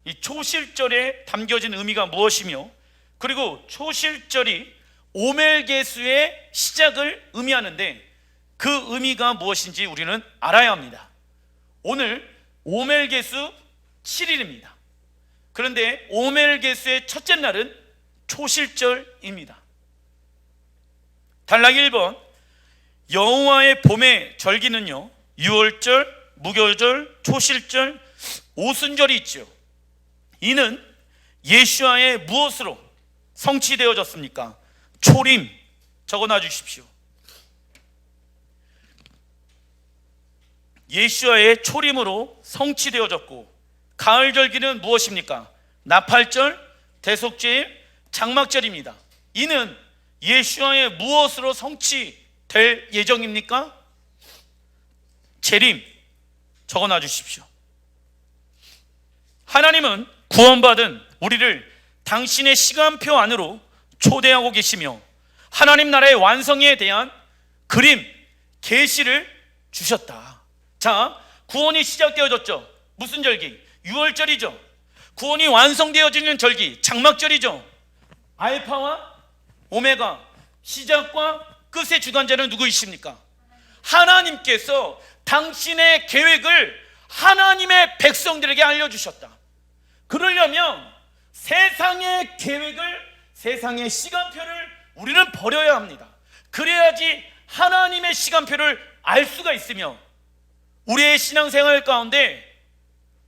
이 초실절에 담겨진 의미가 무엇이며, 그리고 초실절이 오멜개수의 시작을 의미하는데 그 의미가 무엇인지 우리는 알아야 합니다. 오늘 오멜개수 7일입니다. 그런데 오멜개수의 첫째 날은 초실절입니다. 단락 1번, 여호와의 봄의 절기는요, 유월절, 무교절, 초실절, 오순절이 있죠. 이는 예수와의 무엇으로 성취되어졌습니까? 초림, 적어놔 주십시오. 예수와의 초림으로 성취되어졌고, 가을절기는 무엇입니까? 나팔절, 대속죄일, 장막절입니다. 이는 예수와의 무엇으로 성취될 예정입니까? 재림, 적어놔 주십시오. 하나님은 구원받은 우리를 당신의 시간표 안으로 초대하고 계시며 하나님 나라의 완성에 대한 그림, 계시를 주셨다. 자, 구원이 시작되어졌죠. 무슨 절기? 유월절이죠. 구원이 완성되어지는 절기, 장막절이죠. 알파와 오메가, 시작과 끝의 주관자는 누구이십니까? 하나님께서 당신의 계획을 하나님의 백성들에게 알려주셨다. 그러려면 세상의 계획을, 세상의 시간표를 우리는 버려야 합니다. 그래야지 하나님의 시간표를 알 수가 있으며 우리의 신앙생활 가운데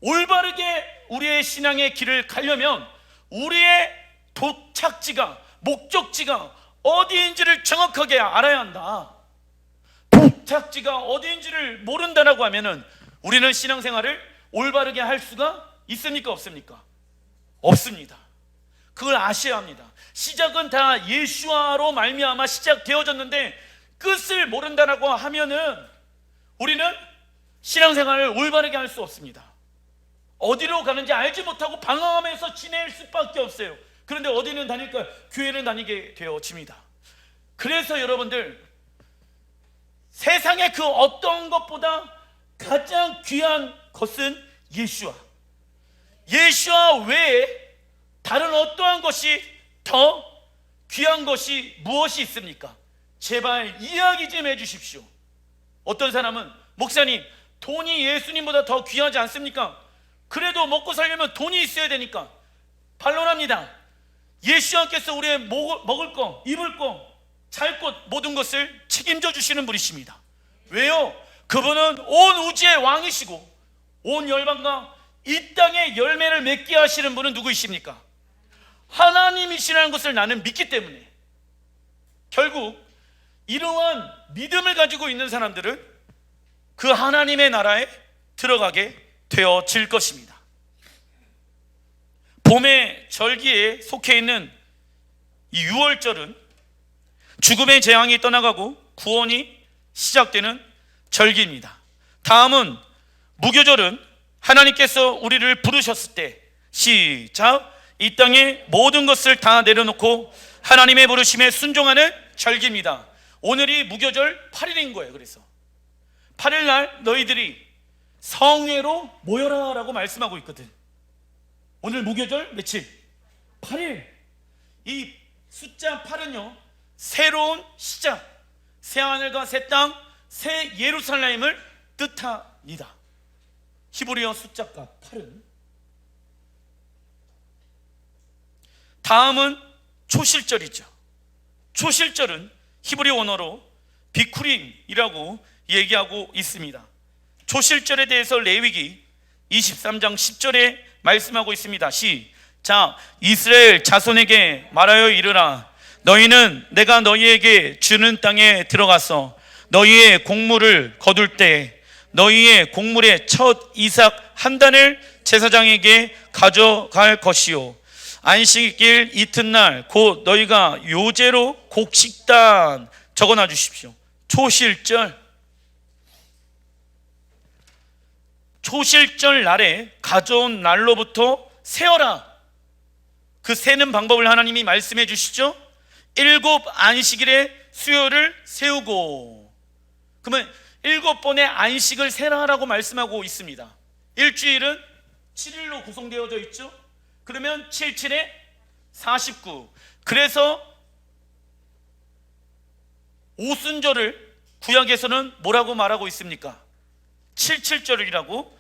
올바르게 우리의 신앙의 길을 가려면 우리의 도착지가, 목적지가 어디인지를 정확하게 알아야 한다. 도착지가 어디인지를 모른다라고 하면은 우리는 신앙생활을 올바르게 할 수가 있습니까? 없습니까? 없습니다. 그걸 아셔야 합니다. 시작은 다 예수와로 말미암아 시작되어졌는데 끝을 모른다라고 하면은 우리는 신앙생활을 올바르게 할 수 없습니다. 어디로 가는지 알지 못하고 방황하면서 지낼 수밖에 없어요. 그런데 어디는 다닐까? 교회는 다니게 되어집니다. 그래서 여러분들, 세상의 그 어떤 것보다 가장 귀한 것은 예수와 외에 다른 어떠한 것이 더 귀한 것이 무엇이 있습니까? 제발 이야기 좀 해주십시오. 어떤 사람은, 목사님, 돈이 예수님보다 더 귀하지 않습니까? 그래도 먹고 살려면 돈이 있어야 되니까. 반론합니다. 예수님께서 우리의 먹을 거, 입을 거, 잘 것, 모든 것을 책임져 주시는 분이십니다. 왜요? 그분은 온 우주의 왕이시고 온 열방과 이 땅의 열매를 맺게 하시는 분은 누구이십니까? 하나님이시라는 것을 나는 믿기 때문에 결국 이러한 믿음을 가지고 있는 사람들은 그 하나님의 나라에 들어가게 되어질 것입니다. 봄의 절기에 속해 있는 이 유월절은 죽음의 재앙이 떠나가고 구원이 시작되는 절기입니다. 다음은 무교절은 하나님께서 우리를 부르셨을 때 시작, 이 땅의 모든 것을 다 내려놓고 하나님의 부르심에 순종하는 절기입니다. 오늘이 무교절 8일인 거예요. 그래서 8일 날 너희들이 성회로 모여라 라고 말씀하고 있거든. 오늘 무교절 며칠? 8일. 이 숫자 8은요, 새로운 시작, 새하늘과 새 땅, 새 예루살렘을 뜻합니다. 히브리어 숫자가 8은. 다음은 초실절이죠. 초실절은 히브리 원어로 비쿠림이라고 얘기하고 있습니다. 초실절에 대해서 레위기 23장 10절에 말씀하고 있습니다. 시작, 이스라엘 자손에게 말하여 이르라. 너희는 내가 너희에게 주는 땅에 들어가서 너희의 곡물을 거둘 때 너희의 곡물의 첫 이삭 한 단을 제사장에게 가져갈 것이요, 안식일 이튿날 곧 너희가 요제로 곡식단, 적어놔 주십시오. 초실절 날에 가져온 날로부터 세어라. 그 세는 방법을 하나님이 말씀해 주시죠. 7 안식일에 수요를 세우고, 그러면 7번의 안식을 세라라고 말씀하고 있습니다. 일주일은 7일로 구성되어져 있죠. 그러면 7, 7에 49. 그래서 오순절을 구약에서는 뭐라고 말하고 있습니까? 77절이라고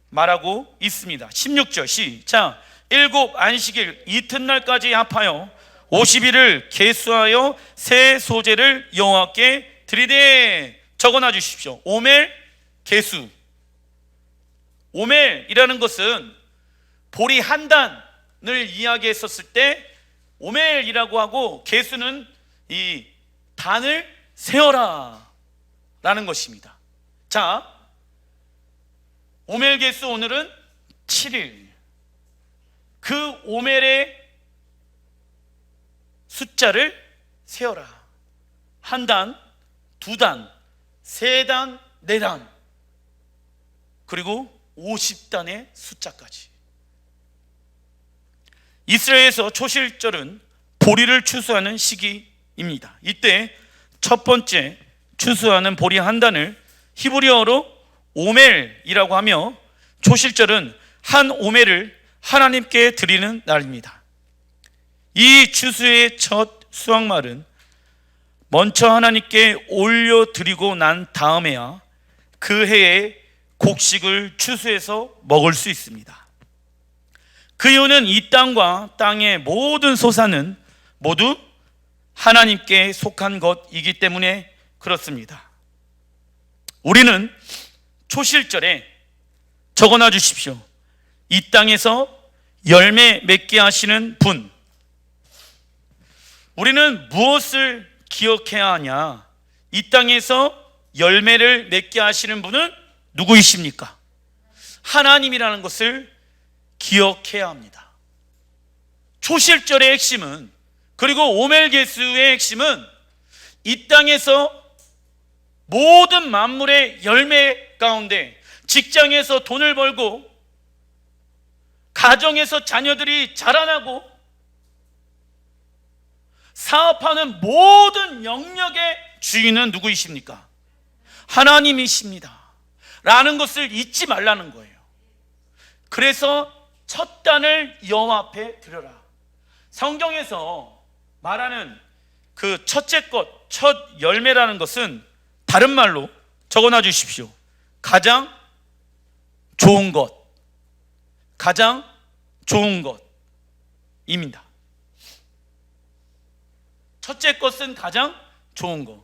말하고 있습니다. 16절 시작. 일곱 안식일 이튿날까지 합하여 50일을 계수하여 새 소재를 여호와께 드리되. 적어놔 주십시오. 오멜 계수. 오멜이라는 것은 보리 한 단을 이야기했었을 때 오멜이라고 하고, 계수는 이 단을 세어라 라는 것입니다. 자, 오멜 계수 오늘은 7일. 그 오멜의 숫자를 세어라. 한 단, 두 단, 세 단, 네 단, 그리고 50단의 숫자까지. 이스라엘에서 초실절은 보리를 추수하는 시기입니다. 이때 첫 번째 추수하는 보리 한 단을 히브리어로 오멜이라고 하며, 초실절은 한 오멜을 하나님께 드리는 날입니다. 이 추수의 첫 수확말은 먼저 하나님께 올려드리고 난 다음에야 그 해에 곡식을 추수해서 먹을 수 있습니다. 그 이유는 이 땅과 땅의 모든 소산은 모두 하나님께 속한 것이기 때문에 그렇습니다. 우리는 초실절에 적어놔 주십시오. 이 땅에서 열매 맺게 하시는 분. 우리는 무엇을 기억해야 하냐? 이 땅에서 열매를 맺게 하시는 분은 누구이십니까? 하나님이라는 것을 기억해야 합니다. 초실절의 핵심은, 그리고 오멜게수의 핵심은 이 땅에서 모든 만물의 열매 가운데, 직장에서 돈을 벌고 가정에서 자녀들이 자라나고 사업하는 모든 영역의 주인은 누구이십니까? 하나님이십니다 라는 것을 잊지 말라는 거예요. 그래서 첫 단을 여호와 앞에 드려라. 성경에서 말하는 그 첫째 것, 첫 열매라는 것은 다른 말로 적어놔 주십시오. 가장 좋은 것, 가장 좋은 것입니다. 첫째 것은 가장 좋은 것.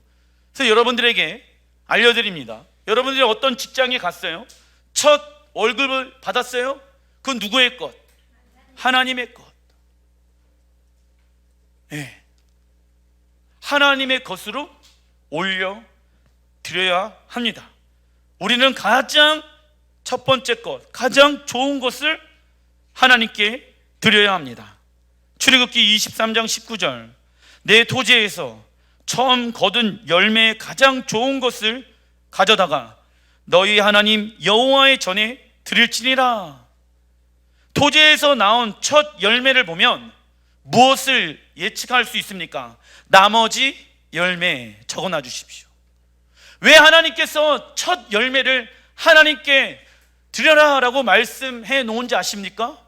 그래서 여러분들에게 알려드립니다. 여러분들이 어떤 직장에 갔어요? 첫 월급을 받았어요? 그건 누구의 것? 하나님의 것. 네. 하나님의 것으로 올려드려야 합니다. 우리는 가장 첫 번째 것, 가장 좋은 것을 하나님께 드려야 합니다. 출애굽기 23장 19절, 내 토지에서 처음 거둔 열매의 가장 좋은 것을 가져다가 너희 하나님 여호와의 전에 드릴지니라. 토지에서 나온 첫 열매를 보면 무엇을 예측할 수 있습니까? 나머지 열매 적어놔 주십시오. 왜 하나님께서 첫 열매를 하나님께 드려라 라고 말씀해 놓은지 아십니까?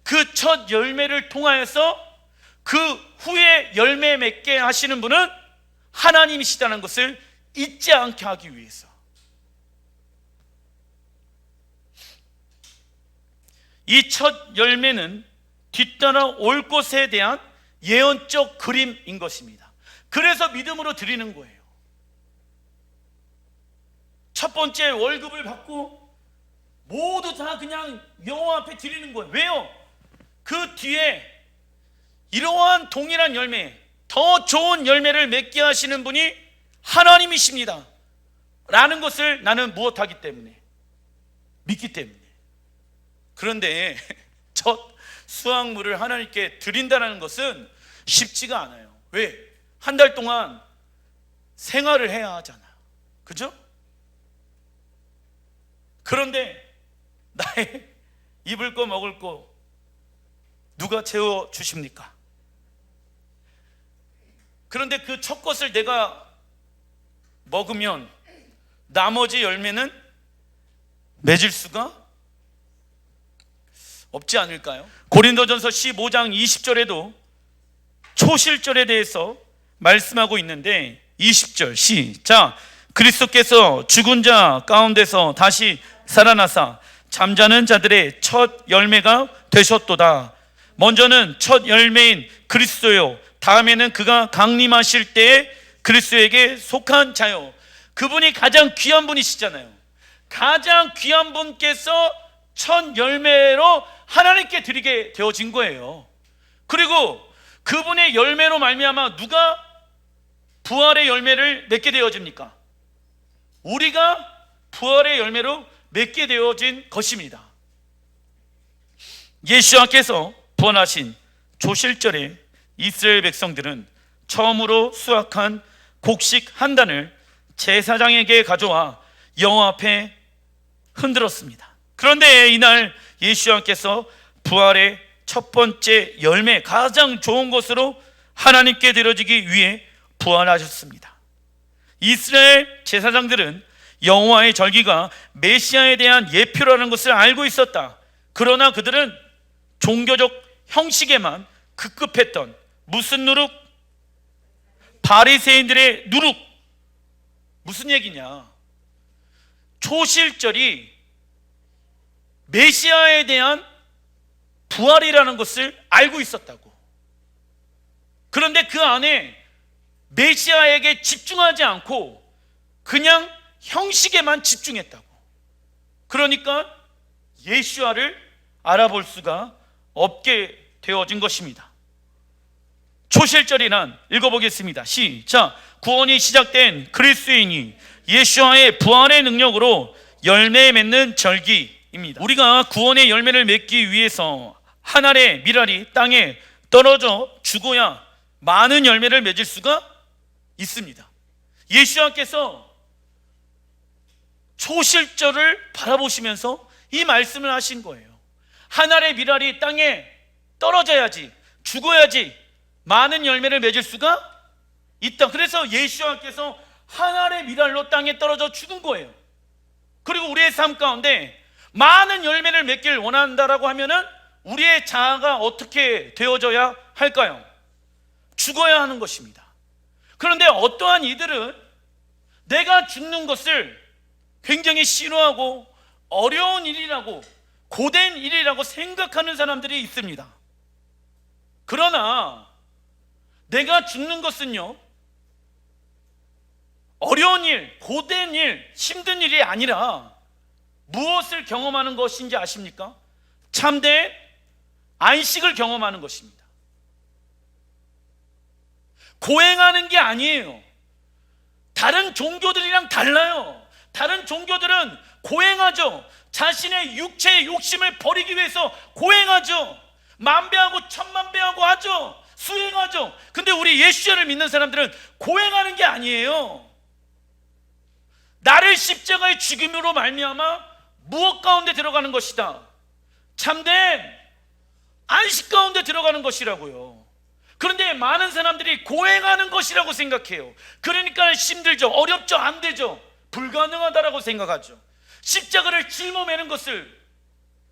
그 첫 열매를 통하여서 그 후에 열매 맺게 하시는 분은 하나님이시다는 것을 잊지 않게 하기 위해서. 이 첫 열매는 뒤따라 올 것에 대한 예언적 그림인 것입니다. 그래서 믿음으로 드리는 거예요. 첫 번째 월급을 받고 모두 다 그냥 여호와 앞에 드리는 거예요. 왜요? 그 뒤에 이러한 동일한 열매, 더 좋은 열매를 맺게 하시는 분이 하나님이십니다 라는 것을 나는 무엇하기 때문에? 믿기 때문에. 그런데 첫 수확물을 하나님께 드린다는 것은 쉽지가 않아요. 왜? 한 달 동안 생활을 해야 하잖아요. 그죠? 그런데 나의 입을 거 먹을 거 누가 채워주십니까? 그런데 그 첫 것을 내가 먹으면 나머지 열매는 맺을 수가 없지 않을까요? 고린도전서 15장 20절에도 초실절에 대해서 말씀하고 있는데 20절 시작. 그리스도께서 죽은 자 가운데서 다시 살아나사 잠자는 자들의 첫 열매가 되셨도다. 먼저는 첫 열매인 그리스도요, 다음에는 그가 강림하실 때에 그리스도에게 속한 자요. 그분이 가장 귀한 분이시잖아요. 가장 귀한 분께서 첫 열매로 하나님께 드리게 되어진 거예요. 그리고 그분의 열매로 말미암아 누가 부활의 열매를 맺게 되어집니까? 우리가 부활의 열매로 맺게 되어진 것입니다. 예수와께서 부활하신 초실절에 이스라엘 백성들은 처음으로 수확한 곡식 한 단을 제사장에게 가져와 여호와 앞에 흔들었습니다. 그런데 이날 예수와께서 부활의 첫 번째 열매, 가장 좋은 것으로 하나님께 드려지기 위해 부활하셨습니다. 이스라엘 제사장들은 여호와의 절기가 메시아에 대한 예표라는 것을 알고 있었다. 그러나 그들은 종교적 형식에만 급급했던, 무슨 누룩? 바리새인들의 누룩. 무슨 얘기냐? 초실절이 메시아에 대한 부활이라는 것을 알고 있었다고. 그런데 그 안에 메시아에게 집중하지 않고 그냥 형식에만 집중했다고. 그러니까 예수와를 알아볼 수가 없게 되어진 것입니다. 초실절이란, 읽어보겠습니다. 시작. 구원이 시작된 그리스도인이 예수와의 부활의 능력으로 열매 맺는 절기입니다. 우리가 구원의 열매를 맺기 위해서 한 알의 밀알이 땅에 떨어져 죽어야 많은 열매를 맺을 수가 있습니다. 예수와께서 초실절을 바라보시면서 이 말씀을 하신 거예요. 한 알의 밀알이 땅에 떨어져야지, 죽어야지 많은 열매를 맺을 수가 있다. 그래서 예수와께서 한 알의 밀알로 땅에 떨어져 죽은 거예요. 그리고 우리의 삶 가운데 많은 열매를 맺기를 원한다라고 하면은 우리의 자아가 어떻게 되어져야 할까요? 죽어야 하는 것입니다. 그런데 어떠한 이들은 내가 죽는 것을 굉장히 싫어하고 어려운 일이라고, 고된 일이라고 생각하는 사람들이 있습니다. 그러나 내가 죽는 것은요, 어려운 일, 고된 일, 힘든 일이 아니라 무엇을 경험하는 것인지 아십니까? 참된 안식을 경험하는 것입니다. 고행하는 게 아니에요. 다른 종교들이랑 달라요. 다른 종교들은 고행하죠. 자신의 육체의 욕심을 버리기 위해서 고행하죠. 만배하고 천만배하고 하죠. 수행하죠. 근데 우리 예수를 믿는 사람들은 고행하는 게 아니에요. 나를 십자가의 죽임으로 말미암아 무엇 가운데 들어가는 것이다? 참된 안식 가운데 들어가는 것이라고요. 그런데 많은 사람들이 고행하는 것이라고 생각해요. 그러니까 힘들죠. 어렵죠. 안 되죠. 불가능하다라고 생각하죠. 십자가를 짊어매는 것을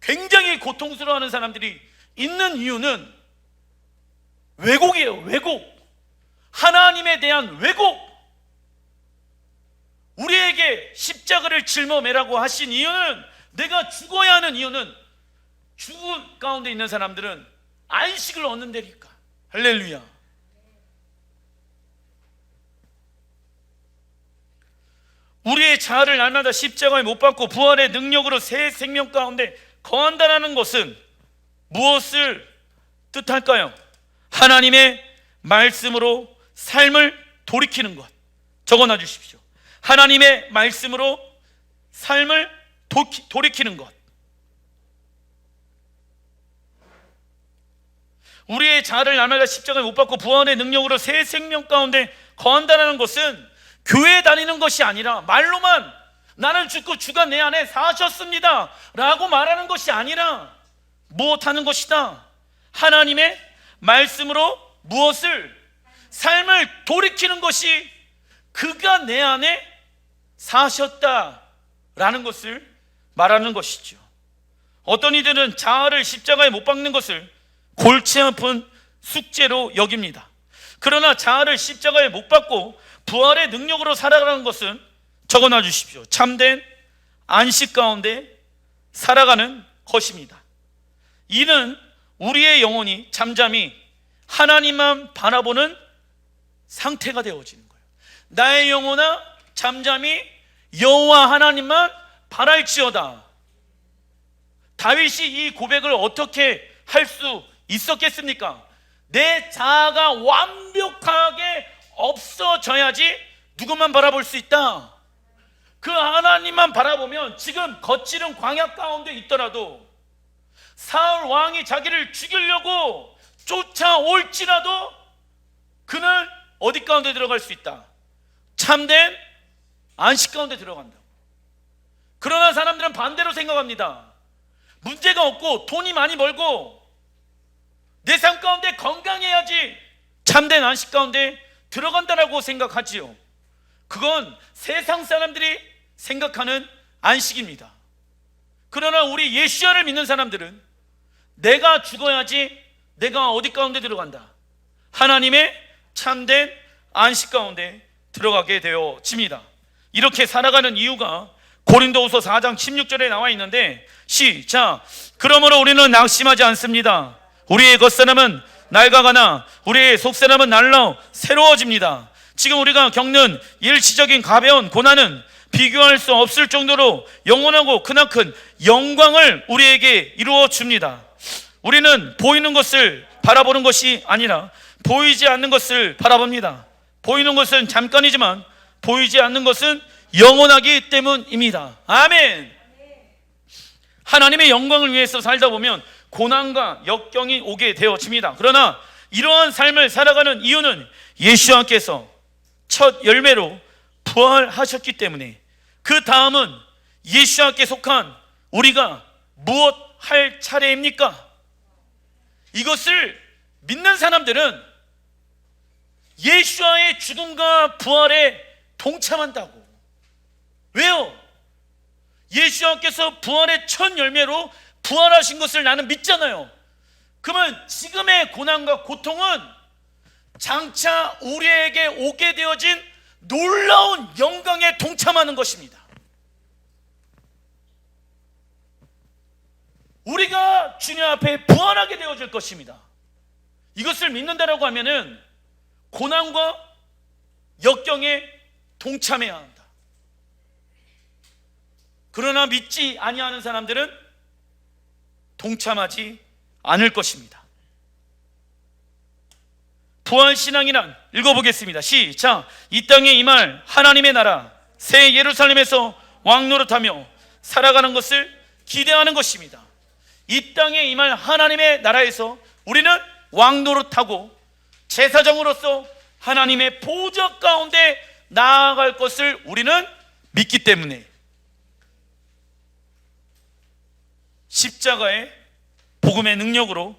굉장히 고통스러워하는 사람들이 있는 이유는 왜곡이에요. 왜곡. 하나님에 대한 왜곡. 우리에게 십자가를 짊어매라고 하신 이유는, 내가 죽어야 하는 이유는 죽음 가운데 있는 사람들은 안식을 얻는 데니까. 할렐루야. 우리의 자아를 날마다 십자가에 못 박고 부활의 능력으로 새 생명 가운데 거한다는 것은 무엇을 뜻할까요? 하나님의 말씀으로 삶을 돌이키는 것. 적어놔 주십시오. 하나님의 말씀으로 삶을 돌이키는 것. 우리의 자아를 날마다 십자가에 못 박고 부활의 능력으로 새 생명 가운데 거한다는 것은 교회 다니는 것이 아니라 말로만 나는 죽고 주가 내 안에 사셨습니다 라고 말하는 것이 아니라 무엇하는 것이다? 하나님의 말씀으로 무엇을? 삶을 돌이키는 것이 그가 내 안에 사셨다라는 것을 말하는 것이죠. 어떤 이들은 자아를 십자가에 못 박는 것을 골치 아픈 숙제로 여깁니다. 그러나 자아를 십자가에 못 박고 부활의 능력으로 살아가는 것은 적어놔 주십시오. 참된 안식 가운데 살아가는 것입니다. 이는 우리의 영혼이 잠잠히 하나님만 바라보는 상태가 되어지는 거예요. 나의 영혼아 잠잠히 여호와 하나님만 바랄지어다. 다윗이 이 고백을 어떻게 할 수 있었겠습니까? 내 자아가 완벽하게 없어져야지 누구만 바라볼 수 있다. 그 하나님만 바라보면 지금 거칠은 광야 가운데 있더라도, 사울 왕이 자기를 죽이려고 쫓아올지라도 그는 어디 가운데 들어갈 수 있다? 참된 안식 가운데 들어간다고. 그러나 사람들은 반대로 생각합니다. 문제가 없고 돈이 많이 벌고 내 삶 가운데 건강해야지 참된 안식 가운데 들어간다라고 생각하지요. 그건 세상 사람들이 생각하는 안식입니다. 그러나 우리 예수야를 믿는 사람들은 내가 죽어야지 내가 어디 가운데 들어간다? 하나님의 참된 안식 가운데 들어가게 되어집니다. 이렇게 살아가는 이유가 고린도후서 4장 16절에 나와 있는데, 시작. 그러므로 우리는 낙심하지 않습니다. 우리의 겉사람은 낡아가나 우리의 속사람은 날로 새로워집니다. 지금 우리가 겪는 일시적인 가벼운 고난은 비교할 수 없을 정도로 영원하고 크나큰 영광을 우리에게 이루어 줍니다. 우리는 보이는 것을 바라보는 것이 아니라 보이지 않는 것을 바라봅니다. 보이는 것은 잠깐이지만 보이지 않는 것은 영원하기 때문입니다. 아멘. 하나님의 영광을 위해서 살다 보면 고난과 역경이 오게 되어집니다. 그러나 이러한 삶을 살아가는 이유는 예수님께서 첫 열매로 부활하셨기 때문에, 그 다음은 예수님께 속한 우리가 무엇 할 차례입니까? 이것을 믿는 사람들은 예수와의 죽음과 부활에 동참한다고. 왜요? 예수님께서 부활의 첫 열매로 부활하신 것을 나는 믿잖아요. 그러면 지금의 고난과 고통은 장차 우리에게 오게 되어진 놀라운 영광에 동참하는 것입니다. 우리가 주님 앞에 부활하게 되어질 것입니다. 이것을 믿는다라고 하면은 고난과 역경에 동참해야 한다. 그러나 믿지 아니하는 사람들은 동참하지 않을 것입니다. 부활신앙이란, 읽어보겠습니다. 시작. 이 땅에 임할 하나님의 나라 새 예루살렘에서 왕노릇하며 살아가는 것을 기대하는 것입니다. 이 땅에 임할 하나님의 나라에서 우리는 왕노릇하고 제사장으로서 하나님의 보좌 가운데 나아갈 것을 우리는 믿기 때문에 십자가의 복음의 능력으로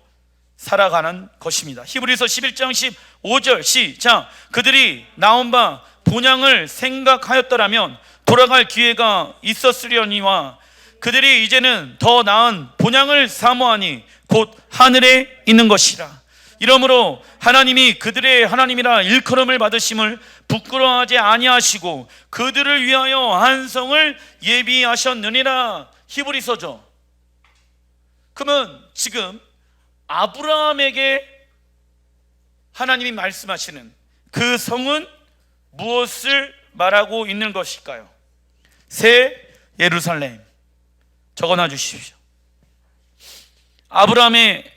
살아가는 것입니다. 히브리서 11장 15절 시작. 그들이 나온 바 본향을 생각하였더라면 돌아갈 기회가 있었으려니와 그들이 이제는 더 나은 본향을 사모하니 곧 하늘에 있는 것이라. 이러므로 하나님이 그들의 하나님이라 일컬음을 받으심을 부끄러워하지 아니하시고 그들을 위하여 한 성을 예비하셨느니라. 히브리서죠. 그러면 지금 아브라함에게 하나님이 말씀하시는 그 성은 무엇을 말하고 있는 것일까요? 새 예루살렘. 적어놔 주십시오. 아브라함의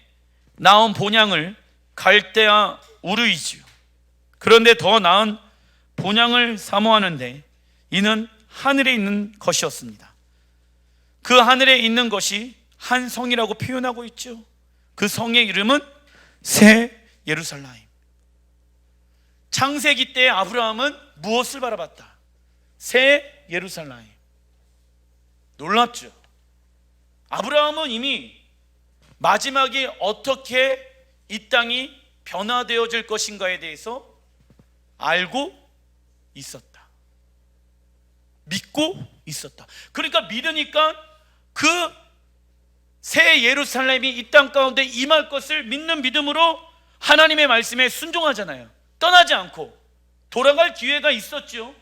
나온 본향을 갈대아 우르이지요. 그런데 더 나은 본향을 사모하는데 이는 하늘에 있는 것이었습니다. 그 하늘에 있는 것이 한 성이라고 표현하고 있죠. 그 성의 이름은 새 예루살렘. 창세기 때 아브라함은 무엇을 바라봤다? 새 예루살렘. 놀랍죠. 아브라함은 이미 마지막에 어떻게 이 땅이 변화되어질 것인가에 대해서 알고 있었다. 믿고 있었다. 그러니까 믿으니까 그 새 예루살렘이 이 땅 가운데 임할 것을 믿는 믿음으로 하나님의 말씀에 순종하잖아요. 떠나지 않고 돌아갈 기회가 있었죠.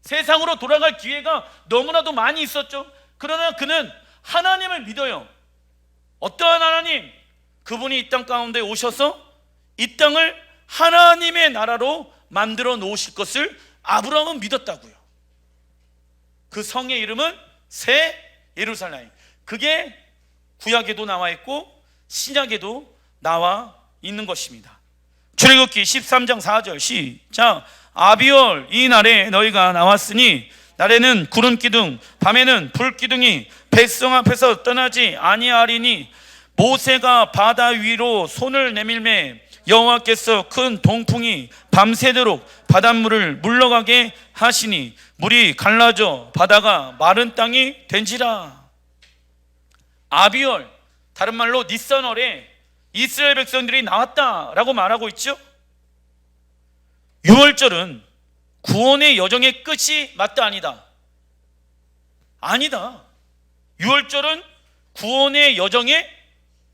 세상으로 돌아갈 기회가 너무나도 많이 있었죠. 그러나 그는 하나님을 믿어요. 어떠한 하나님? 그분이 이 땅 가운데 오셔서 이 땅을 하나님의 나라로 만들어 놓으실 것을 아브라함은 믿었다고요. 그 성의 이름은 새 예루살렘. 그게 구약에도 나와 있고 신약에도 나와 있는 것입니다. 출애굽기 13장 4절 시작. 아비월 이 날에 너희가 나왔으니 날에는 구름 기둥 밤에는 불 기둥이 백성 앞에서 떠나지 아니하리니 모세가 바다 위로 손을 내밀매 여호와께서 큰 동풍이 밤새도록 바닷물을 물러가게 하시니 물이 갈라져 바다가 마른 땅이 된지라. 아비월, 다른 말로 니산월에 이스라엘 백성들이 나왔다라고 말하고 있죠. 6월절은 구원의 여정의 끝이 맞다 아니다? 아니다. 6월절은 구원의 여정의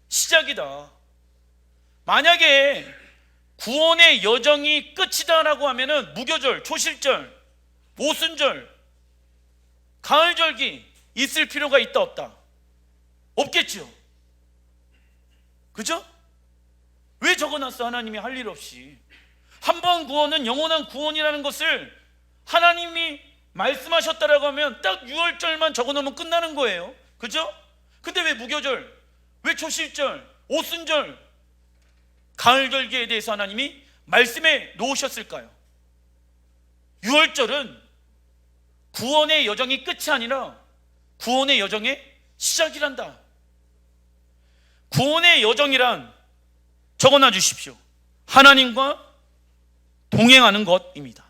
시작이다. 만약에 구원의 여정이 끝이다라고 하면은 무교절, 초실절, 오순절, 가을절기 있을 필요가 있다 없다? 없겠죠. 그죠? 왜 적어놨어? 하나님이 할 일 없이. 한 번 구원은 영원한 구원이라는 것을 하나님이 말씀하셨다라고 하면 딱 6월절만 적어놓으면 끝나는 거예요. 그죠? 근데 왜 무교절, 왜 초실절, 오순절, 가을절기에 대해서 하나님이 말씀해 놓으셨을까요? 6월절은 구원의 여정이 끝이 아니라 구원의 여정의 시작이란다. 구원의 여정이란 적어놔 주십시오. 하나님과 동행하는 것입니다.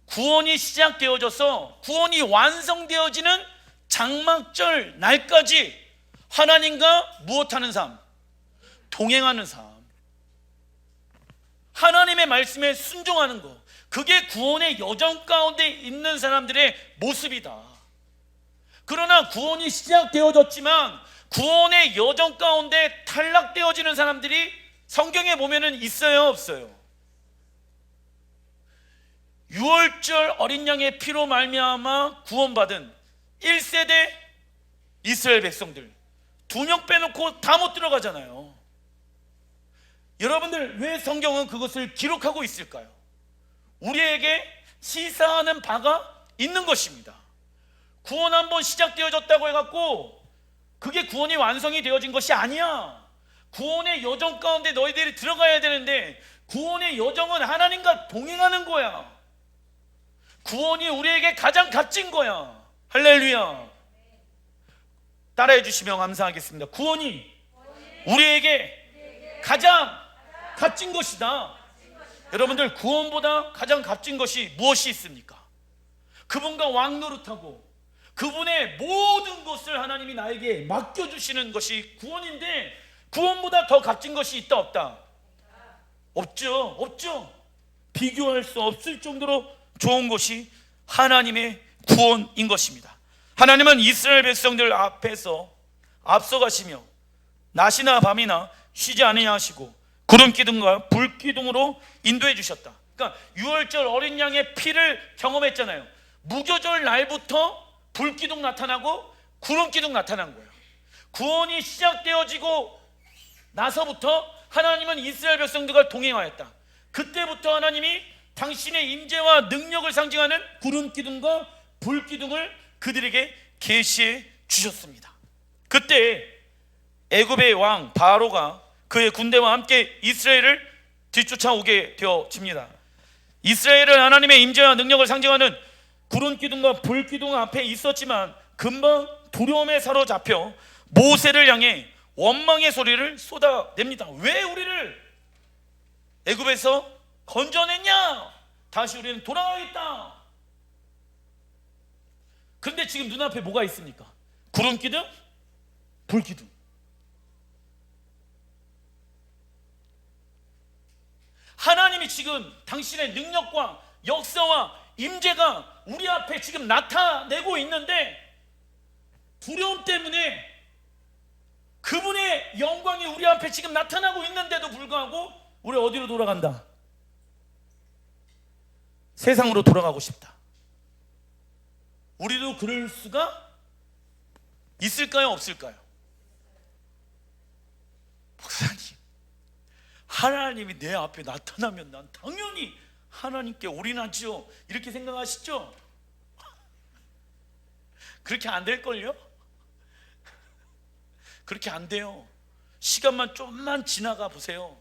구원이 시작되어져서 구원이 완성되어지는 장막절 날까지 하나님과 무엇하는 삶? 동행하는 삶. 하나님의 말씀에 순종하는 것. 그게 구원의 여정 가운데 있는 사람들의 모습이다. 그러나 구원이 시작되어졌지만 구원의 여정 가운데 탈락되어지는 사람들이 성경에 보면은 있어요, 없어요? 6월절 어린 양의 피로 말미암아 구원받은 1세대 이스라엘 백성들 2명 빼놓고 다 못 들어가잖아요. 여러분들 왜 성경은 그것을 기록하고 있을까요? 우리에게 시사하는 바가 있는 것입니다. 구원 한번 시작되어졌다고 해갖고 그게 구원이 완성이 되어진 것이 아니야. 구원의 여정 가운데 너희들이 들어가야 되는데 구원의 여정은 하나님과 동행하는 거야. 구원이 우리에게 가장 값진 거야. 할렐루야. 따라해 주시면 감사하겠습니다. 구원이 우리에게 가장 값진 것이다. 여러분들 구원보다 가장 값진 것이 무엇이 있습니까? 그분과 왕노릇하고 그분의 모든 것을 하나님이 나에게 맡겨주시는 것이 구원인데 구원보다 더 값진 것이 있다 없다? 없죠. 없죠. 비교할 수 없을 정도로 좋은 것이 하나님의 구원인 것입니다. 하나님은 이스라엘 백성들 앞에서 앞서가시며 낮이나 밤이나 쉬지 아니하시고 구름 기둥과 불 기둥으로 인도해 주셨다. 그러니까 6월절 어린 양의 피를 경험했잖아요. 무교절 날부터 불 기둥 나타나고 구름 기둥 나타난 거예요. 구원이 시작되어지고 나서부터 하나님은 이스라엘 백성들과 동행하였다. 그때부터 하나님이 당신의 임재와 능력을 상징하는 구름 기둥과 불 기둥을 그들에게 계시해 주셨습니다. 그때 애굽의 왕 바로가 그의 군대와 함께 이스라엘을 뒤쫓아오게 되어집니다. 이스라엘은 하나님의 임재와 능력을 상징하는 구름 기둥과 불 기둥 앞에 있었지만 금방 두려움에 사로잡혀 모세를 향해 원망의 소리를 쏟아냅니다. 왜 우리를 애굽에서 건져냈냐? 다시 우리는 돌아가겠다. 그런데 지금 눈앞에 뭐가 있습니까? 구름 기둥, 불 기둥. 하나님이 지금 당신의 능력과 역사와 임재가 우리 앞에 지금 나타내고 있는데 두려움 때문에 그분의 영광이 우리 앞에 지금 나타나고 있는데도 불구하고 우리 어디로 돌아간다? 세상으로 돌아가고 싶다. 우리도 그럴 수가 있을까요? 없을까요? 목사님, 하나님이 내 앞에 나타나면 난 당연히 하나님께 올인하죠, 이렇게 생각하시죠? 그렇게 안 될걸요? 그렇게 안 돼요. 시간만 좀만 지나가 보세요.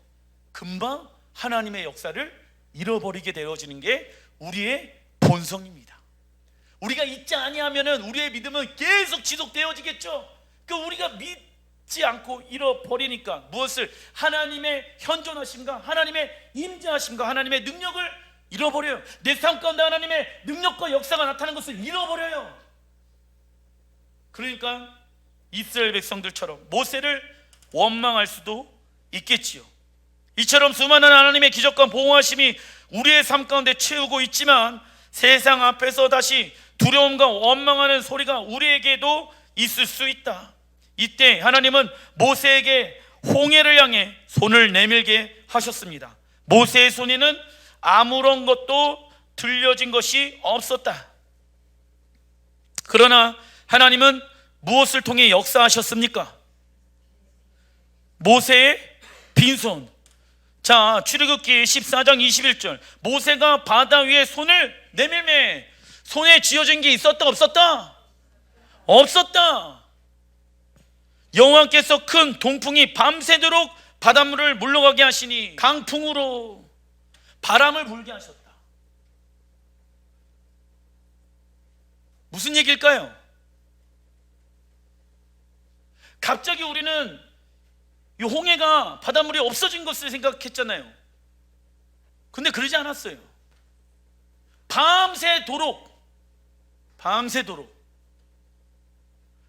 금방 하나님의 역사를 잃어버리게 되어지는 게 우리의 본성입니다. 우리가 잊지 아니하면은 우리의 믿음은 계속 지속되어지겠죠. 우리가 믿지 않고 잃어버리니까 무엇을? 하나님의 현존하심과 하나님의 임재하심과 하나님의 능력을 잃어버려요. 내 삶 가운데 하나님의 능력과 역사가 나타나는 것을 잃어버려요. 그러니까 이스라엘 백성들처럼 모세를 원망할 수도 있겠지요. 이처럼 수많은 하나님의 기적과 보호하심이 우리의 삶 가운데 채우고 있지만 세상 앞에서 다시 두려움과 원망하는 소리가 우리에게도 있을 수 있다. 이때 하나님은 모세에게 홍해를 향해 손을 내밀게 하셨습니다. 모세의 손에는 아무런 것도 들려진 것이 없었다. 그러나 하나님은 무엇을 통해 역사하셨습니까? 모세의 빈손. 자, 출애굽기 14장 21절, 모세가 바다 위에 손을 내밀매 손에 쥐어진 게 있었다 없었다? 없었다. 여호와께서 큰 동풍이 밤새도록 바닷물을 물러가게 하시니 강풍으로 바람을 불게 하셨다. 무슨 얘기일까요? 갑자기 우리는 이 홍해가 바닷물이 없어진 것을 생각했잖아요. 근데 그러지 않았어요. 밤새도록.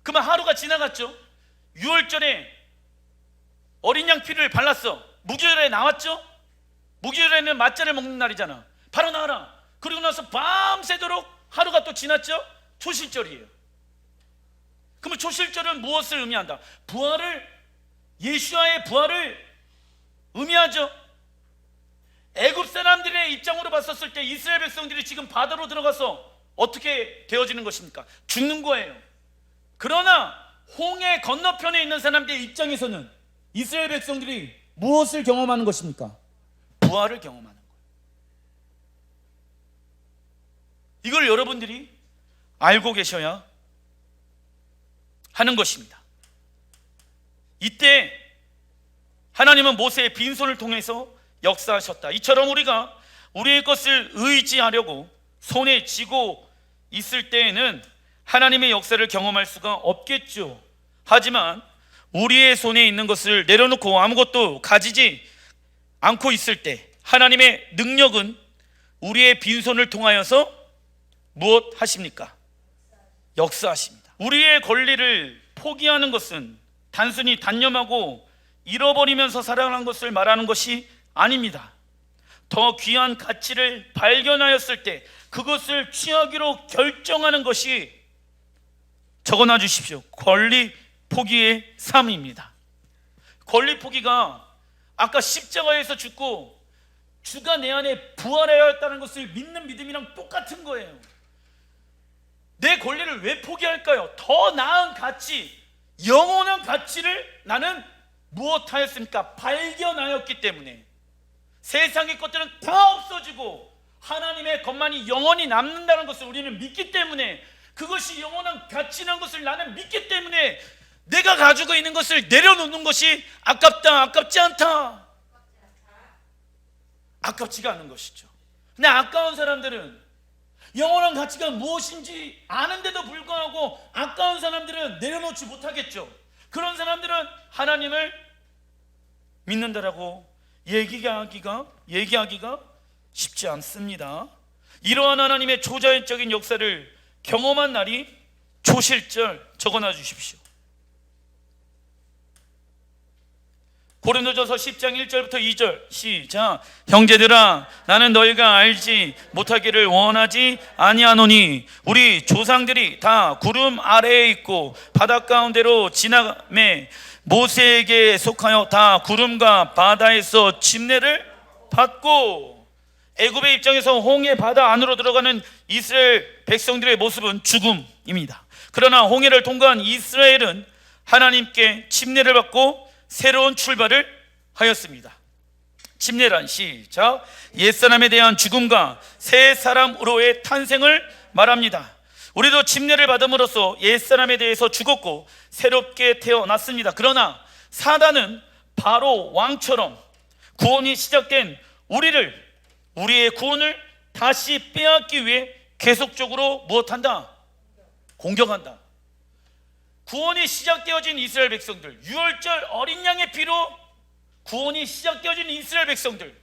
그러면 하루가 지나갔죠. 6월절에 어린 양 피를 발랐어. 무교절에 나왔죠. 무교절에는 맞자를 먹는 날이잖아. 바로 나와라. 그리고 나서 밤새도록 하루가 또 지났죠. 초실절이에요. 그러면 초실절은 무엇을 의미한다? 부활을, 예수와의 부활을 의미하죠. 애굽 사람들의 입장으로 봤었을 때 이스라엘 백성들이 지금 바다로 들어가서 어떻게 되어지는 것입니까? 죽는 거예요. 그러나 홍해 건너편에 있는 사람들의 입장에서는 이스라엘 백성들이 무엇을 경험하는 것입니까? 부활을 경험하는 거예요. 이걸 여러분들이 알고 계셔야 하는 것입니다. 이때 하나님은 모세의 빈손을 통해서 역사하셨다. 이처럼 우리가 우리의 것을 의지하려고 손에 쥐고 있을 때에는 하나님의 역사를 경험할 수가 없겠죠. 하지만 우리의 손에 있는 것을 내려놓고 아무것도 가지지 않고 있을 때 하나님의 능력은 우리의 빈손을 통하여서 무엇 하십니까? 역사하십니다. 우리의 권리를 포기하는 것은 단순히 단념하고 잃어버리면서 살아가는 것을 말하는 것이 아닙니다. 더 귀한 가치를 발견하였을 때 그것을 취하기로 결정하는 것이, 적어놔 주십시오, 권리 포기의 삶입니다. 권리 포기가 아까 십자가에서 죽고 주가 내 안에 부활하였다는 것을 믿는 믿음이랑 똑같은 거예요. 내 권리를 왜 포기할까요? 더 나은 가치, 영원한 가치를 나는 무엇하였습니까? 발견하였기 때문에. 세상의 것들은 다 없어지고 하나님의 것만이 영원히 남는다는 것을 우리는 믿기 때문에, 그것이 영원한 가치라는 것을 나는 믿기 때문에 내가 가지고 있는 것을 내려놓는 것이 아깝다, 아깝지 않다, 아깝지가 않은 것이죠. 근데 아까운 사람들은 영원한 가치가 무엇인지 아는데도 불구하고 아까운 사람들은 내려놓지 못하겠죠. 그런 사람들은 하나님을 믿는다라고 얘기하기가 쉽지 않습니다. 이러한 하나님의 초자연적인 역사를 경험한 날이 초실절, 적어놔 주십시오. 고린도전서 10장 1절부터 2절 시작. 형제들아, 나는 너희가 알지 못하기를 원하지 아니하노니 우리 조상들이 다 구름 아래에 있고 바다 가운데로 지나매 모세에게 속하여 다 구름과 바다에서 침례를 받고. 애굽의 입장에서 홍해 바다 안으로 들어가는 이스라엘 백성들의 모습은 죽음입니다. 그러나 홍해를 통과한 이스라엘은 하나님께 침례를 받고 새로운 출발을 하였습니다. 침례란 시작. 옛사람에 대한 죽음과 새 사람으로의 탄생을 말합니다. 우리도 침례를 받음으로써 옛사람에 대해서 죽었고 새롭게 태어났습니다. 그러나 사단은 바로 왕처럼 구원이 시작된 우리의 구원을 다시 빼앗기 위해 계속적으로 무엇한다? 공격한다. 구원이 시작되어진 이스라엘 백성들, 유월절 어린 양의 피로 구원이 시작되어진 이스라엘 백성들,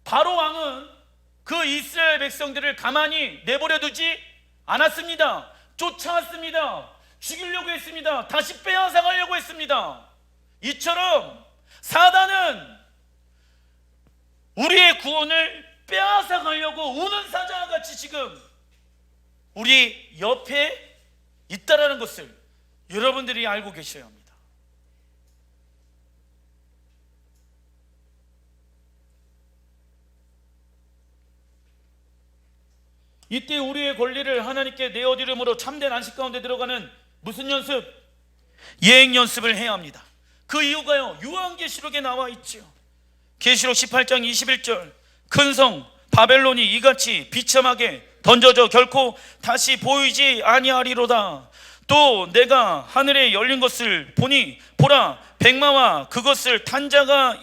바로 왕은 그 이스라엘 백성들을 가만히 내버려 두지 않았습니다. 쫓아왔습니다. 죽이려고 했습니다. 다시 빼앗아가려고 했습니다. 이처럼 사단은 우리의 구원을 빼앗아가려고 우는 사자와 같이 지금 우리 옆에 있다라는 것을 여러분들이 알고 계셔야 합니다. 이때 우리의 권리를 하나님께 내어드림으로 참된 안식 가운데 들어가는 무슨 연습? 예행 연습을 해야 합니다. 그 이유가요, 요한계시록에 나와 있죠. 계시록 18장 21절, 큰 성 바벨론이 이같이 비참하게 던져져 결코 다시 보이지 아니하리로다. 또 내가 하늘에 열린 것을 보니 보라, 백마와 그것을 탄 자가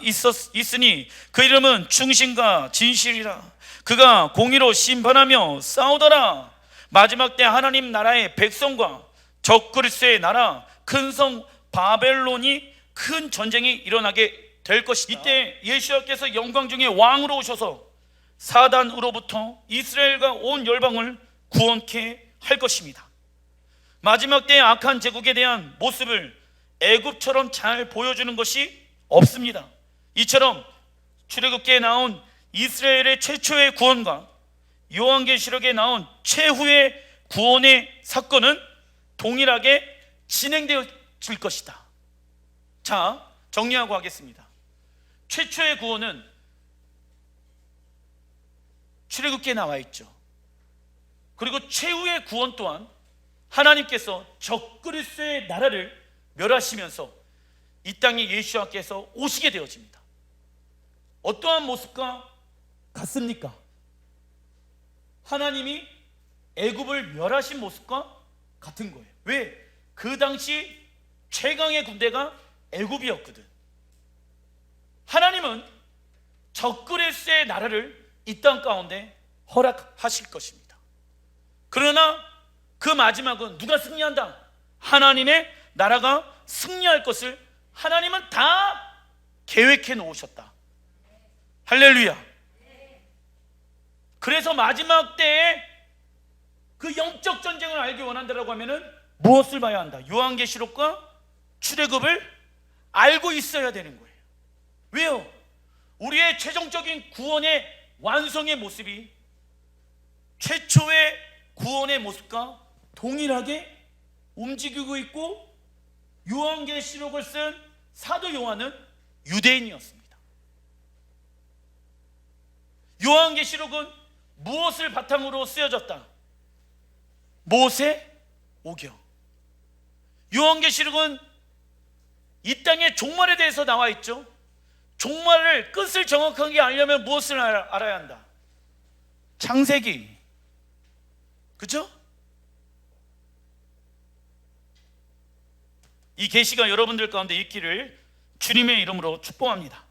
있으니 그 이름은 충신과 진실이라. 그가 공의로 심판하며 싸우더라. 마지막 때 하나님 나라의 백성과 적그리스도의 나라 큰 성 바벨론이 큰 전쟁이 일어나게 될 것이다. 이때 예수께서 영광 중에 왕으로 오셔서 사단으로부터 이스라엘과 온 열방을 구원케 할 것입니다. 마지막 때의 악한 제국에 대한 모습을 애굽처럼 잘 보여주는 것이 없습니다. 이처럼 출애굽기에 나온 이스라엘의 최초의 구원과 요한계시록에 나온 최후의 구원의 사건은 동일하게 진행되어질 것이다. 자, 정리하고 하겠습니다. 최초의 구원은 출애굽기에 나와 있죠. 그리고 최후의 구원 또한 하나님께서 적그리스도의 나라를 멸하시면서 이 땅에 예수와께서 오시게 되어집니다. 어떠한 모습과 같습니까? 하나님이 애굽을 멸하신 모습과 같은 거예요. 왜? 그 당시 최강의 군대가 애굽이었거든. 하나님은 적그리스도의 나라를 이 땅 가운데 허락하실 것입니다. 그러나 그 마지막은 누가 승리한다? 하나님의 나라가 승리할 것을 하나님은 다 계획해 놓으셨다. 할렐루야. 그래서 마지막 때에 그 영적 전쟁을 알기 원한다라고 하면은 무엇을 봐야 한다? 요한계시록과 출애굽을 알고 있어야 되는 거예요. 왜요? 우리의 최종적인 구원의 완성의 모습이 최초의 구원의 모습과 동일하게 움직이고 있고, 요한계시록을 쓴 사도 요한은 유대인이었습니다. 요한계시록은 무엇을 바탕으로 쓰여졌다? 모세 오경. 요한계시록은 이 땅의 종말에 대해서 나와 있죠. 종말을 끝을 정확하게 알려면 무엇을 알아야 한다? 창세기. 그죠? 이 계시가 여러분들 가운데 있기를 주님의 이름으로 축복합니다.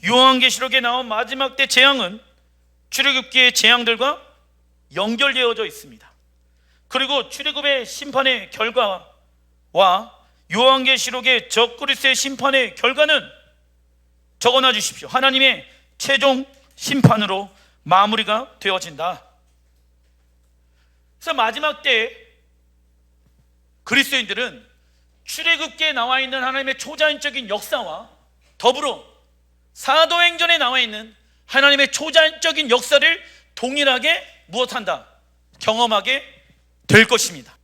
요한계시록에 나온 마지막 때 재앙은 출애굽기의 재앙들과 연결되어져 있습니다. 그리고 출애굽의 심판의 결과와 요한계시록의 적그리스도의 심판의 결과는 적어놔 주십시오. 하나님의 최종 심판으로 마무리가 되어진다. 그래서 마지막 때 그리스도인들은 출애굽기에 나와 있는 하나님의 초자연적인 역사와 더불어 사도행전에 나와 있는 하나님의 초자연적인 역사를 동일하게 무엇한다? 경험하게 될 것입니다.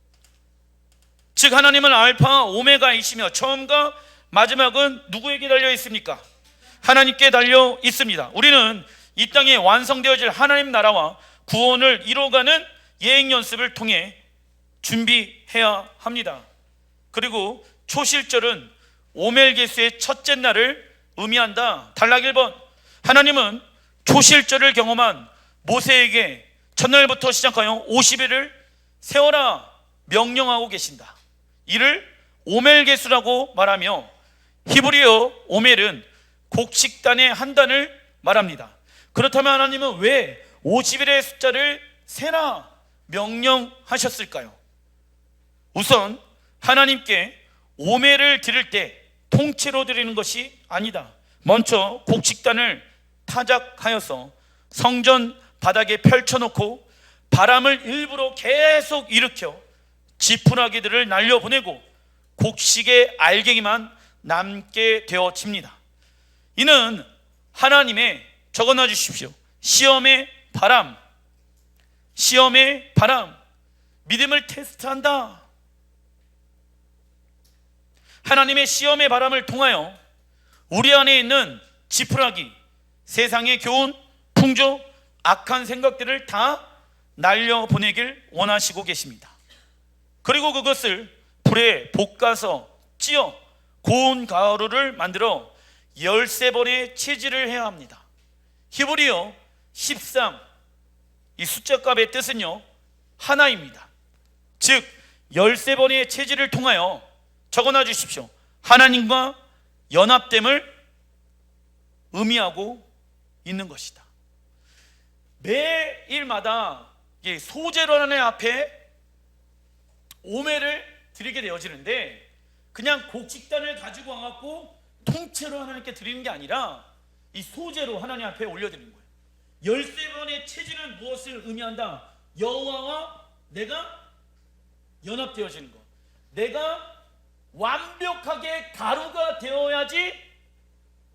즉 하나님은 알파와 오메가이시며 처음과 마지막은 누구에게 달려 있습니까? 하나님께 달려 있습니다. 우리는 이 땅에 완성되어질 하나님 나라와 구원을 이루어가는 예행 연습을 통해 준비해야 합니다. 그리고 초실절은 오멜게스의 첫째 날을 의미한다. 단락 1번, 하나님은 초실절을 경험한 모세에게 첫날부터 시작하여 50일을 세워라 명령하고 계신다. 이를 오멜게수라고 말하며 히브리어 오멜은 곡식단의 한 단을 말합니다. 그렇다면 하나님은 왜 50일의 숫자를 세라 명령하셨을까요? 우선 하나님께 오멜을 드릴 때 통째로 드리는 것이 아니다. 먼저 곡식단을 타작하여서 성전 바닥에 펼쳐놓고 바람을 일부러 계속 일으켜 지푸라기들을 날려보내고 곡식의 알갱이만 남게 되어집니다. 이는 하나님의, 적어놔 주십시오, 시험의 바람, 믿음을 테스트한다. 하나님의 시험의 바람을 통하여 우리 안에 있는 지푸라기, 세상의 교훈, 풍조, 악한 생각들을 다 날려보내길 원하시고 계십니다. 그리고 그것을 불에 볶아서 찌어 고운 가루를 만들어 13번의 체질을 해야 합니다. 히브리어 13, 이 숫자값의 뜻은요 하나입니다. 즉 13번의 체질을 통하여 적어놔 주십시오. 하나님과 연합됨을 의미하고 있는 것이다. 매일마다 소제로 하나님 앞에 오멜을 드리게 되어지는데 그냥 곡식단을 가지고 와갖고 통째로 하나님께 드리는 게 아니라 이 소제로 하나님 앞에 올려드리는 거예요. 13번의 체질은 무엇을 의미한다? 여호와와 내가 연합되어지는 것. 내가 완벽하게 가루가 되어야지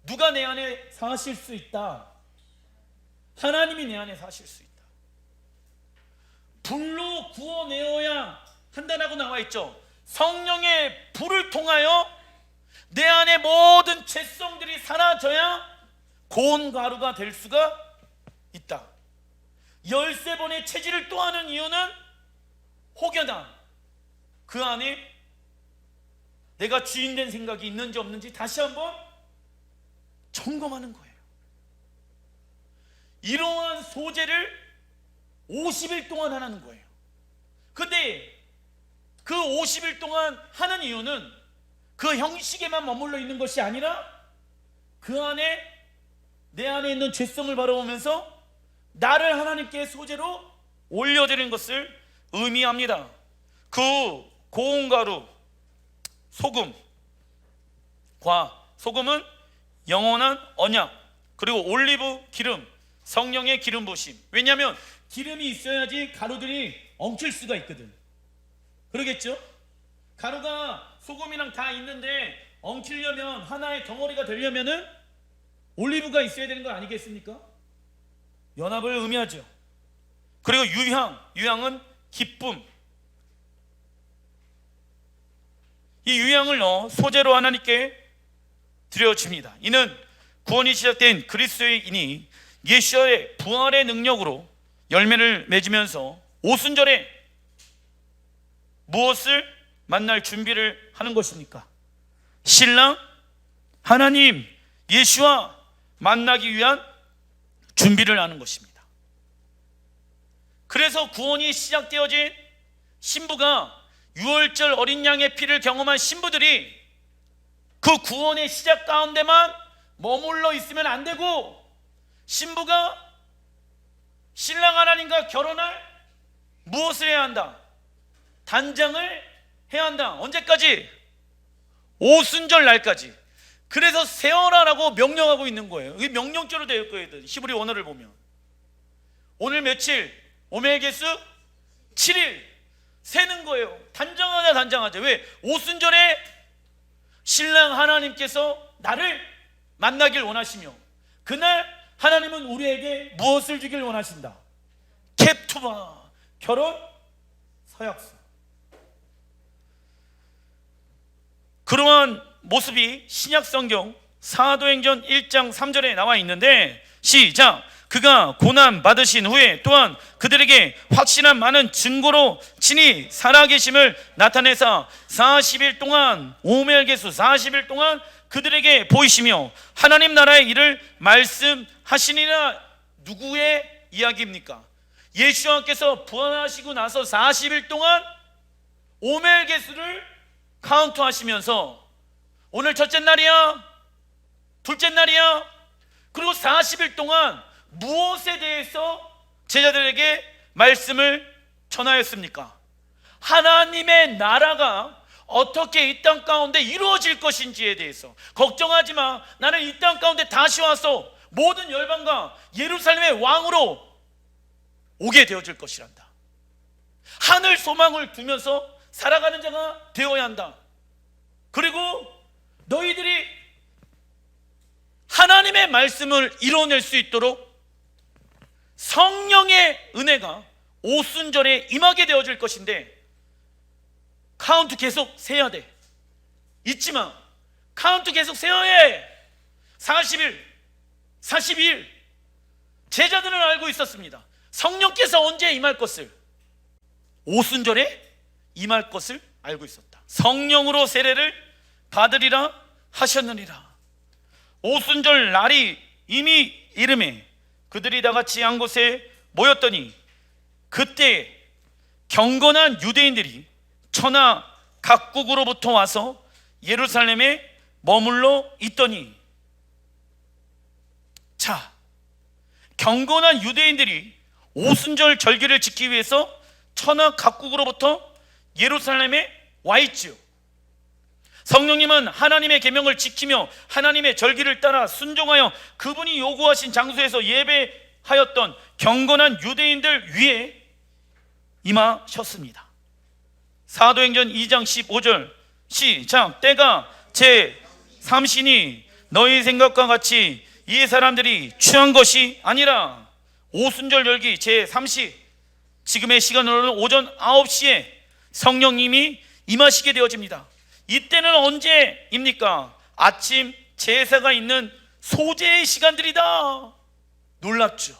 누가 내 안에 사실 수 있다? 하나님이 내 안에 사실 수 있다. 불로 구워내어야 한다라고 나와 있죠. 성령의 불을 통하여 내 안에 모든 죄성들이 사라져야 고운 가루가 될 수가 있다. 13번의 체질을 또 하는 이유는 혹여나 그 안에 내가 주인된 생각이 있는지 없는지 다시 한번 점검하는 거예요. 이러한 소제를 50일 동안 하는 거예요. 근데 그 50일 동안 하는 이유는 그 형식에만 머물러 있는 것이 아니라 그 안에 내 안에 있는 죄성을 바라보면서 나를 하나님께 소제로 올려드리는 것을 의미합니다. 그 고운 가루, 소금은 영원한 언약, 그리고 올리브 기름, 성령의 기름 부으심. 왜냐하면 기름이 있어야지 가루들이 엉킬 수가 있거든. 그러겠죠? 가루가 소금이랑 다 있는데 엉키려면, 하나의 덩어리가 되려면은 올리브가 있어야 되는 거 아니겠습니까? 연합을 의미하죠. 그리고 유향은 기쁨. 이 유향을 소제로 하나님께 드려집니다. 이는 구원이 시작된 그리스도인이 예수의 부활의 능력으로 열매를 맺으면서 오순절에 무엇을 만날 준비를 하는 것입니까? 신랑 하나님 예수와 만나기 위한 준비를 하는 것입니다. 그래서 구원이 시작되어진 신부가, 유월절 어린 양의 피를 경험한 신부들이 그 구원의 시작 가운데만 머물러 있으면 안 되고, 신부가 신랑 하나님과 결혼할 무엇을 해야 한다? 단장을 해야 한다. 언제까지? 오순절 날까지. 그래서 세어라라고 명령하고 있는 거예요. 이게 명령조로 되어 있거든요. 히브리 원어를 보면 오늘 며칠? 오멜게스 7일 세는 거예요. 단장하자. 왜? 오순절에 신랑 하나님께서 나를 만나길 원하시며 그날 하나님은 우리에게 무엇을 주길 원하신다? 캡투바, 결혼 서약서. 그러한 모습이 신약성경 사도행전 1장 3절에 나와 있는데, 시작. 그가 고난 받으신 후에 또한 그들에게 확신한 많은 증거로 친히 살아계심을 나타내사 40일 동안, 오멜개수 40일 동안 그들에게 보이시며 하나님 나라의 일을 말씀하시니라. 누구의 이야기입니까? 예수님께서 부활하시고 나서 40일 동안 오멜개수를 카운트하시면서 오늘 첫째 날이야, 둘째 날이야, 그리고 40일 동안 무엇에 대해서 제자들에게 말씀을 전하였습니까? 하나님의 나라가 어떻게 이 땅 가운데 이루어질 것인지에 대해서. 걱정하지 마, 나는 이 땅 가운데 다시 와서 모든 열방과 예루살렘의 왕으로 오게 되어질 것이란다. 하늘 소망을 두면서 살아가는 자가 되어야 한다. 그리고 너희들이 하나님의 말씀을 이뤄낼 수 있도록 성령의 은혜가 오순절에 임하게 되어질 것인데, 카운트 계속 세야 돼. 잊지 마. 카운트 계속 세야 해. 40일, 42일. 제자들은 알고 있었습니다. 성령께서 언제 임할 것을, 오순절에 임할 것을 알고 있었다. 성령으로 세례를 받으리라 하셨느니라. 오순절 날이 이미 이름에 그들이 다 같이 한 곳에 모였더니 그때 경건한 유대인들이 천하 각국으로부터 와서 예루살렘에 머물러 있더니, 자, 경건한 유대인들이 오순절 절기를 지키기 위해서 천하 각국으로부터 예루살렘에 와 있지요. 성령님은 하나님의 계명을 지키며 하나님의 절기를 따라 순종하여 그분이 요구하신 장소에서 예배하였던 경건한 유대인들 위에 임하셨습니다. 사도행전 2장 15절 시작. 때가 제 삼시니 너희 생각과 같이 이 사람들이 취한 것이 아니라 오순절 열기 제 3시, 지금의 시간으로는 오전 9시에 성령님이 임하시게 되어집니다. 이때는 언제입니까? 아침 제사가 있는 소제의 시간들이다. 놀랍죠?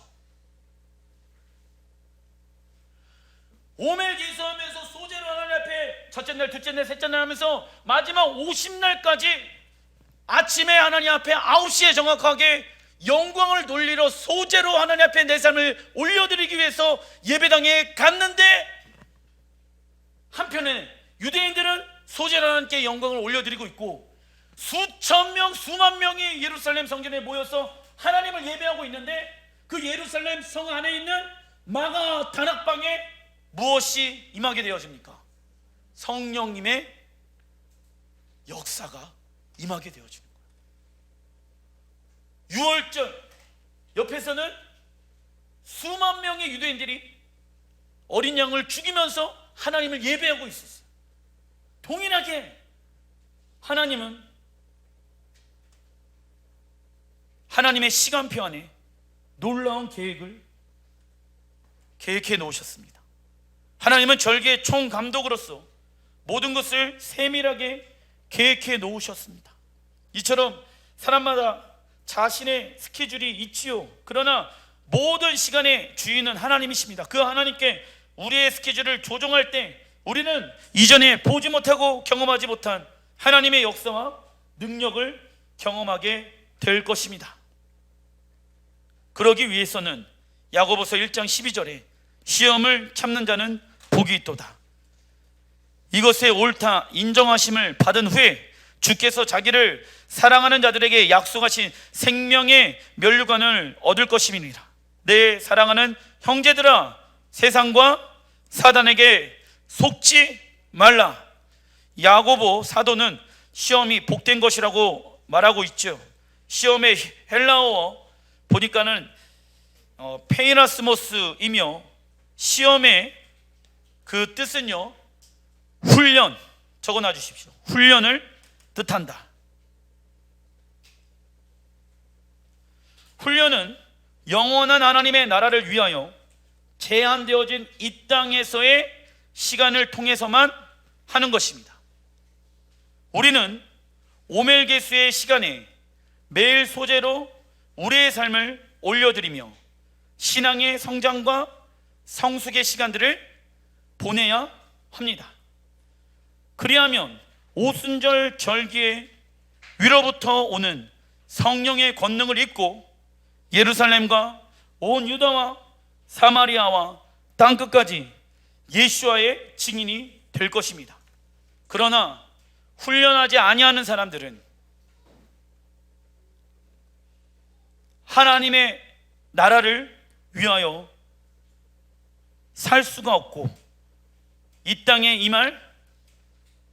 오멜기수하면서 소제로 하나님 앞에 첫째 날, 둘째 날, 셋째 날 하면서 마지막 50날까지 아침에 하나님 앞에 9시에 정확하게 영광을 돌리러 소제로 하나님 앞에 내 삶을 올려드리기 위해서 예배당에 갔는데, 한편에 유대인들은 소제로 하나님께 영광을 올려드리고 있고 수천 명, 수만 명이 예루살렘 성전에 모여서 하나님을 예배하고 있는데, 그 예루살렘 성 안에 있는 마가 다락방에 무엇이 임하게 되어집니까? 성령님의 역사가 임하게 되어지는 거예요. 6월절 옆에서는 수만 명의 유대인들이 어린 양을 죽이면서 하나님을 예배하고 있었어요. 동일하게 하나님은 하나님의 시간표 안에 놀라운 계획을 계획해 놓으셨습니다. 하나님은 절기의 총감독으로서 모든 것을 세밀하게 계획해 놓으셨습니다. 이처럼 사람마다 자신의 스케줄이 있지요. 그러나 모든 시간의 주인은 하나님이십니다. 그 하나님께 우리의 스케줄을 조정할 때 우리는 이전에 보지 못하고 경험하지 못한 하나님의 역사와 능력을 경험하게 될 것입니다. 그러기 위해서는 야고보서 1장 12절에 시험을 참는 자는 복이 있도다. 이것에 옳다 인정하심을 받은 후에 주께서 자기를 사랑하는 자들에게 약속하신 생명의 면류관을 얻을 것임이니라. 내 사랑하는 형제들아, 세상과 사단에게 속지 말라. 야고보 사도는 시험이 복된 것이라고 말하고 있죠. 시험의 헬라어 보니까는 페이라스모스이며 시험의 그 뜻은요, 훈련, 적어놔 주십시오. 훈련을 뜻한다. 훈련은 영원한 하나님의 나라를 위하여 제한되어진 이 땅에서의 시간을 통해서만 하는 것입니다. 우리는 오멜게수의 시간에 매일 소재로 우리의 삶을 올려드리며 신앙의 성장과 성숙의 시간들을 보내야 합니다. 그리하면 오순절 절기에 위로부터 오는 성령의 권능을 입고 예루살렘과 온 유다와 사마리아와 땅끝까지 예수와의 증인이 될 것입니다. 그러나 훈련하지 아니하는 사람들은 하나님의 나라를 위하여 살 수가 없고 이 땅에 임할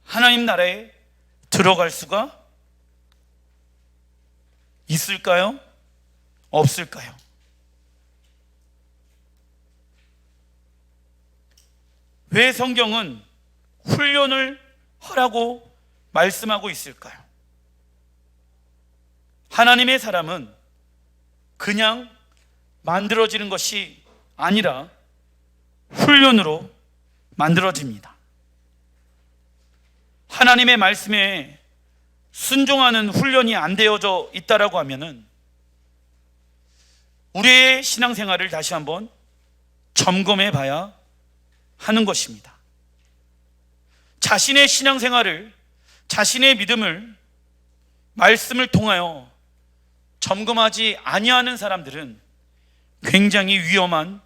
하나님 나라에 들어갈 수가 있을까요? 없을까요? 왜 성경은 훈련을 하라고 말씀하고 있을까요? 하나님의 사람은 그냥 만들어지는 것이 아니라 훈련으로 만들어집니다. 하나님의 말씀에 순종하는 훈련이 안 되어져 있다라고 하면은 우리의 신앙생활을 다시 한번 점검해 봐야 하는 것입니다. 자신의 신앙생활을, 자신의 믿음을 말씀을 통하여 점검하지 아니하는 사람들은 굉장히 위험한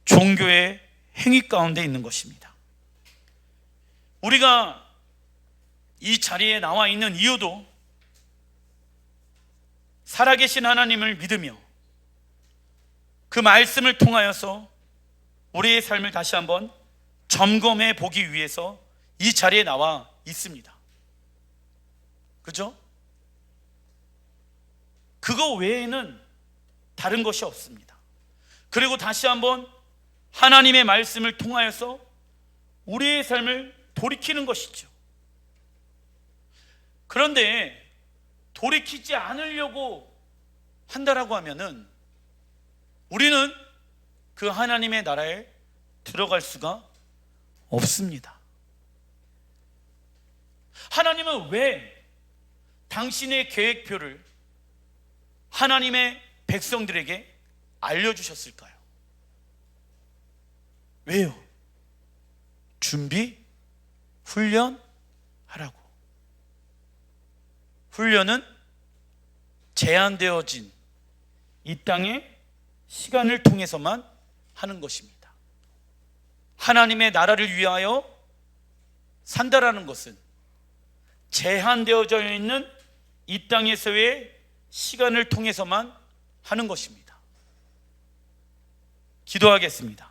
종교의 행위 가운데 있는 것입니다. 우리가 이 자리에 나와 있는 이유도 살아계신 하나님을 믿으며 그 말씀을 통하여서 우리의 삶을 다시 한번 점검해 보기 위해서 이 자리에 나와 있습니다. 그죠? 그거 외에는 다른 것이 없습니다. 그리고 다시 한번 하나님의 말씀을 통하여서 우리의 삶을 돌이키는 것이죠. 그런데 돌이키지 않으려고 한다라고 하면은 우리는 그 하나님의 나라에 들어갈 수가 없습니다. 하나님은 왜 당신의 계획표를 하나님의 백성들에게 알려주셨을까요? 왜요? 준비, 훈련하라고. 훈련은 제한되어진 이 땅의 시간을 통해서만 하는 것입니다. 하나님의 나라를 위하여 산다라는 것은 제한되어져 있는 이 땅에서의 시간을 통해서만 하는 것입니다. 기도하겠습니다.